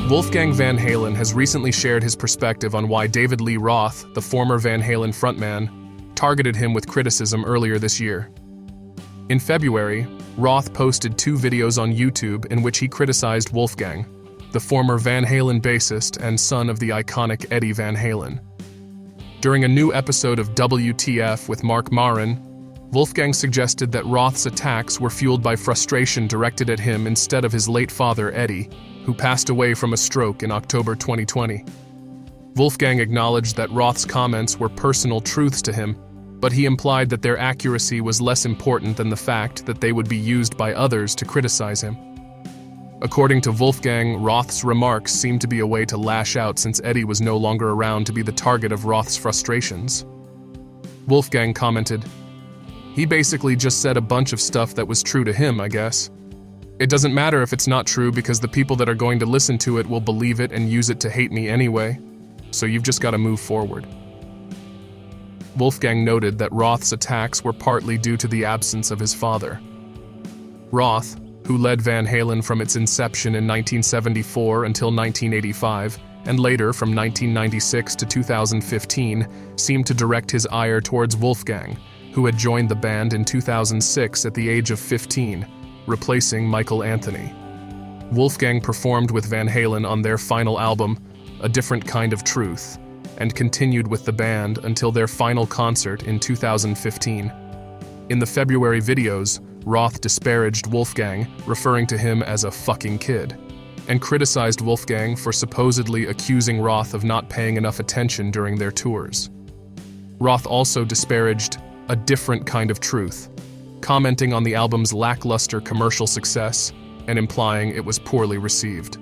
Wolfgang Van Halen has recently shared his perspective on why David Lee Roth, the former Van Halen frontman, targeted him with criticism earlier this year. In February, Roth posted 2 videos on YouTube in which he criticized Wolfgang, the former Van Halen bassist and son of the iconic Eddie Van Halen. During a new episode of WTF with Mark Maron, Wolfgang suggested that Roth's attacks were fueled by frustration directed at him instead of his late father, Eddie, who passed away from a stroke in October 2020. Wolfgang acknowledged that Roth's comments were personal truths to him, but he implied that their accuracy was less important than the fact that they would be used by others to criticize him. According to Wolfgang, Roth's remarks seemed to be a way to lash out since Eddie was no longer around to be the target of Roth's frustrations. Wolfgang commented, "He basically just said a bunch of stuff that was true to him, I guess. It doesn't matter if it's not true because the people that are going to listen to it will believe it and use it to hate me anyway, so you've just got to move forward." Wolfgang noted that Roth's attacks were partly due to the absence of his father. Roth, who led Van Halen from its inception in 1974 until 1985, and later from 1996 to 2015, seemed to direct his ire towards Wolfgang, who had joined the band in 2006 at the age of 15, replacing Michael Anthony. Wolfgang performed with Van Halen on their final album, A Different Kind of Truth, and continued with the band until their final concert in 2015. In the February videos, Roth disparaged Wolfgang, referring to him as a fucking kid, and criticized Wolfgang for supposedly accusing Roth of not paying enough attention during their tours. Roth also disparaged A Different Kind of Truth, commenting on the album's lackluster commercial success and implying it was poorly received.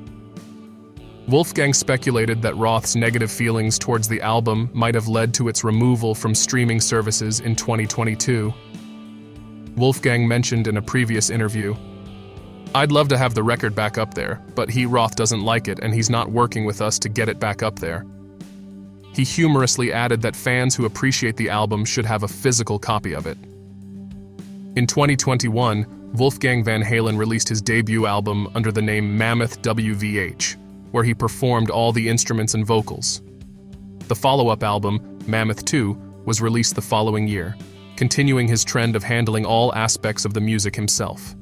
Wolfgang speculated that Roth's negative feelings towards the album might have led to its removal from streaming services in 2022. Wolfgang mentioned in a previous interview, "I'd love to have the record back up there, but Roth doesn't like it and he's not working with us to get it back up there." He humorously added that fans who appreciate the album should have a physical copy of it. In 2021, Wolfgang Van Halen released his debut album under the name Mammoth WVH, where he performed all the instruments and vocals. The follow-up album, Mammoth 2, was released the following year, continuing his trend of handling all aspects of the music himself.